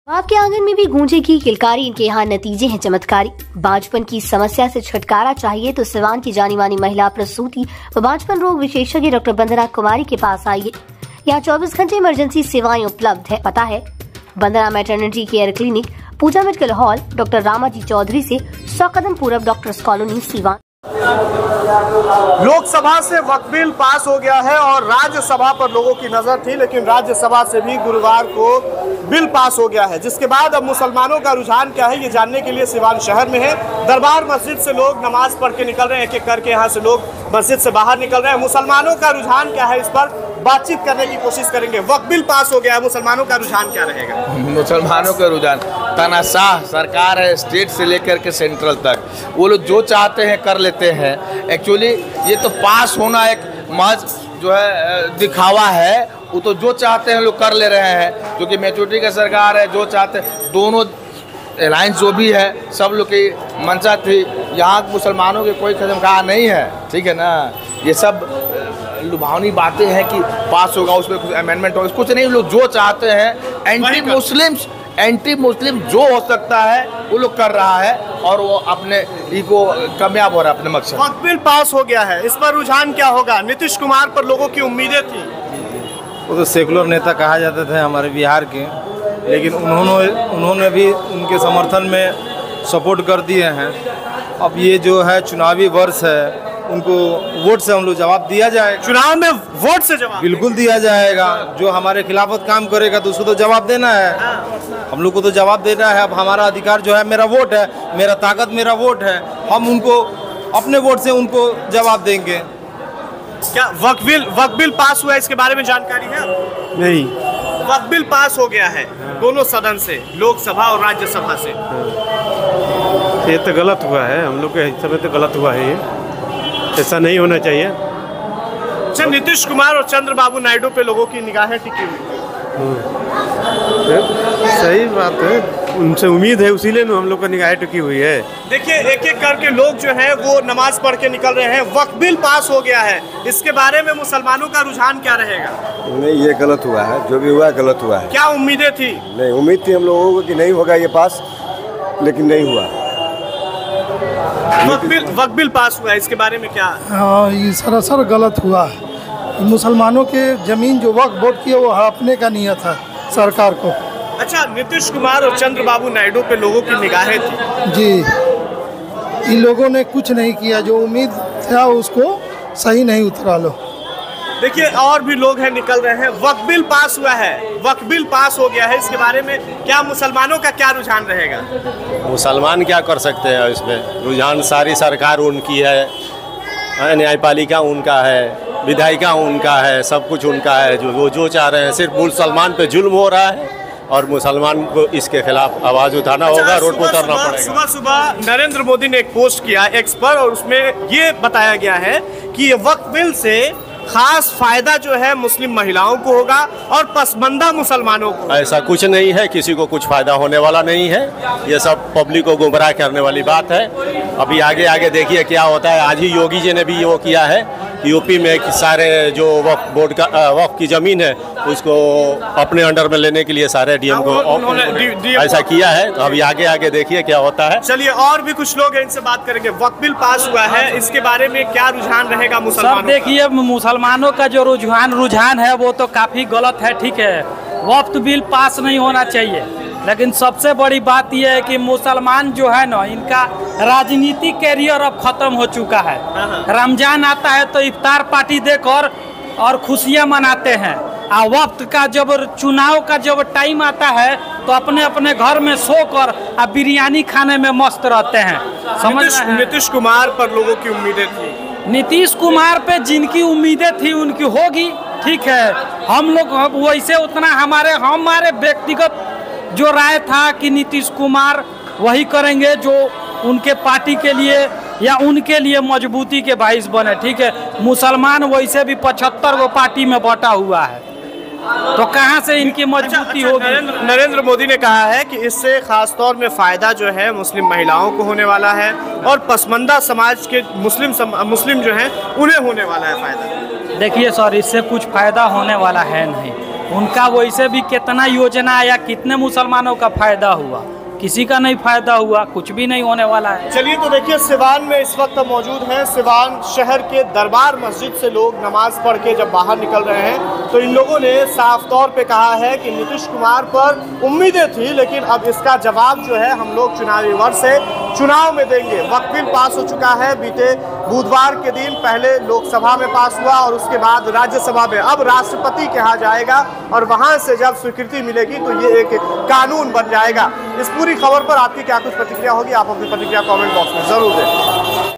आपके आंगन में भी गूंजेगी किलकारी, इनके यहाँ नतीजे हैं चमत्कारी। बांझपन की समस्या से छुटकारा चाहिए तो सिवान की जानी मानी महिला प्रसूति व बांझपन रोग विशेषज्ञ डॉक्टर वंदना कुमारी के पास आइए। यहाँ 24 घंटे इमरजेंसी सेवाएं उपलब्ध है। पता है Vandana maternity care clinic, Pooja medical hall, doctor Ramaji Chaudhary से 100 कदम पूरब, डॉक्टर्स कॉलोनी, सीवान। लोकसभा से वक्फ बिल पास हो गया है और राज्यसभा पर लोगों की नजर थी, लेकिन राज्यसभा से भी गुरुवार को बिल पास हो गया है, जिसके बाद अब मुसलमानों का रुझान क्या है ये जानने के लिए सिवान शहर में है। दरबार मस्जिद से लोग नमाज पढ़ के निकल रहे हैं, एक एक करके यहाँ से लोग मस्जिद से बाहर निकल रहे हैं। मुसलमानों का रुझान क्या है, इस पर बातचीत करने की कोशिश करेंगे। वक्फ बिल पास हो गया है, मुसलमानों का रुझान क्या रहेगा? मुसलमानों का रुझान तानाशाह सरकार है, स्टेट से लेकर के सेंट्रल तक, वो लोग जो चाहते हैं कर लेते हैं। एक्चुअली ये तो पास होना एक महज जो है दिखावा है, वो तो जो चाहते हैं लोग कर ले रहे हैं, क्योंकि मेचोरिटी का सरकार है, जो चाहते दोनों अलायंस जो भी है सब लोग की मंशा थी। यहाँ मुसलमानों के कोई कदम कहा नहीं है, ठीक है ना। ये सब लुभावनी बातें हैं कि पास होगा, उसमें कुछ अमेंडमेंट होगा, कुछ नहीं। लोग जो चाहते हैं एंटी मुस्लिम जो हो सकता है वो लोग कर रहा है और वो अपने इको कामयाब हो रहा है अपने मकसद। वक्फ बिल पास हो गया है, इस पर रुझान क्या होगा? नीतीश कुमार पर लोगों की उम्मीदें थी। वो तो सेकुलर नेता कहा जाते थे हमारे बिहार के, लेकिन उन्होंने भी उनके समर्थन में सपोर्ट कर दिए हैं। अब ये जो है चुनावी वर्ष है, उनको वोट से हम लोग जवाब दिया जाएगा। चुनाव में वोट से जवाब बिल्कुल दिया जाएगा। जो हमारे खिलाफत काम करेगा तो उसको तो जवाब देना है, हम लोग को तो जवाब देना है। अब हमारा अधिकार जो है मेरा वोट है, मेरा ताकत मेरा वोट है, हम उनको अपने वोट से उनको जवाब देंगे। क्या वक्फ बिल पास हुआ है, इसके बारे में जानकारी है? नहीं, वक्फ बिल पास हो गया है दोनों सदन से, लोकसभा और राज्यसभा से। ये तो गलत हुआ है, हम लोग के हिसाब से तो गलत हुआ है, ये ऐसा नहीं होना चाहिए। अच्छा, नीतीश कुमार और चंद्रबाबू नायडू पे लोगों की निगाहें टिकी हुई। सही बात है, उनसे उम्मीद है, इसीलिए हम लोग का निगाहें टिकी हुई है। देखिए एक एक करके लोग जो है वो नमाज पढ़ के निकल रहे हैं। वक्फ बिल पास हो गया है, इसके बारे में मुसलमानों का रुझान क्या रहेगा? नहीं, ये गलत हुआ है, जो भी हुआ है गलत हुआ है। क्या उम्मीदें थी? नहीं, उम्मीद थी हम लोगों को कि नहीं होगा ये पास, लेकिन नहीं हुआ। वक्फ बिल पास हुआ है, इसके बारे में क्या? हाँ, ये सरासर गलत हुआ है। मुसलमानों के जमीन जो वक्फ बोर्ड की है वो हड़पने का नियत है सरकार को। अच्छा, नीतीश कुमार और चंद्रबाबू नायडू पे लोगों की निगाहें थी। जी, इन लोगों ने कुछ नहीं किया, जो उम्मीद था उसको सही नहीं उतरा लो। देखिए और भी लोग हैं निकल रहे हैं। वक्फ बिल पास हुआ है, वक्फ बिल पास हो गया है, इसके बारे में क्या मुसलमानों का क्या रुझान रहेगा? मुसलमान क्या कर सकते हैं इसमें? रुझान सारी सरकार उनकी है, न्यायपालिका उनका है, विधायिका उनका है, सब कुछ उनका है। जो जो चाह रहे हैं, सिर्फ मुसलमान पे जुल्म हो रहा है और मुसलमान को इसके खिलाफ आवाज़ उठाना होगा, रोड पर उतरना पड़ेगा। सुबह नरेंद्र मोदी ने एक पोस्ट किया एक्स पर और उसमें ये बताया गया है कि ये वक्फ बिल से खास फायदा जो है मुस्लिम महिलाओं को होगा और पसमंदा मुसलमानों को। ऐसा कुछ नहीं है, किसी को कुछ फायदा होने वाला नहीं है, ये सब पब्लिक को गुमराह करने वाली बात है। अभी आगे देखिए क्या होता है। आज ही योगी जी ने भी वो किया है, यूपी में सारे जो वक्फ बोर्ड का वक्फ की ज़मीन है उसको अपने अंडर में लेने के लिए सारे डीएम को ऐसा किया है। तो अभी आगे देखिए क्या होता है। चलिए और भी कुछ लोग हैं, इनसे बात करेंगे। वक्फ बिल पास हुआ है, इसके बारे में क्या रुझान रहेगा मुसलमानों का? देखिए मुसलमानों का जो रुझान है वो तो काफ़ी गलत है, ठीक है। वक्फ बिल पास नहीं होना चाहिए, लेकिन सबसे बड़ी बात यह है कि मुसलमान जो है ना, इनका राजनीतिक कैरियर अब खत्म हो चुका है। रमजान आता है तो इफ्तार पार्टी देकर और खुशियां मनाते हैं, और वक्त का जब चुनाव का जब टाइम आता है तो अपने अपने घर में सोकर और बिरयानी खाने में मस्त रहते हैं। समझ रहे हैं? नीतीश कुमार पर लोगों की उम्मीदें थी। नीतीश कुमार पे जिनकी उम्मीदें थी उनकी होगी, ठीक है। हम लोग वैसे उतना हमारे व्यक्तिगत जो राय था कि नीतीश कुमार वही करेंगे जो उनके पार्टी के लिए या उनके लिए मजबूती के बाइस बने, ठीक है। मुसलमान वैसे भी 75 गो पार्टी में बटा हुआ है, तो कहाँ से इनकी मजबूती होगी? नरेंद्र मोदी ने कहा है कि इससे खास तौर में फ़ायदा जो है मुस्लिम महिलाओं को होने वाला है और पसमंदा समाज के मुस्लिम जो हैं उन्हें होने वाला है फ़ायदा। देखिए सर, इससे कुछ फ़ायदा होने वाला है नहीं। उनका वैसे भी कितना योजना आया, कितने मुसलमानों का फायदा हुआ, किसी का नहीं फायदा हुआ, कुछ भी नहीं होने वाला है। चलिए तो देखिए सिवान में इस वक्त मौजूद हैं। सिवान शहर के दरबार मस्जिद से लोग नमाज पढ़ के जब बाहर निकल रहे हैं तो इन लोगों ने साफ तौर पे कहा है कि नीतीश कुमार पर उम्मीदें थी, लेकिन अब इसका जवाब जो है हम लोग चुनावी वर्ष से चुनाव में देंगे। वक्फ बिल पास हो चुका है, बीते बुधवार के दिन पहले लोकसभा में पास हुआ और उसके बाद राज्यसभा में, अब राष्ट्रपति के यहाँ जाएगा और वहाँ से जब स्वीकृति मिलेगी तो ये एक कानून बन जाएगा। इस पूरी खबर पर आपकी क्या कुछ प्रतिक्रिया होगी, आप अपनी प्रतिक्रिया कमेंट बॉक्स में जरूर दें।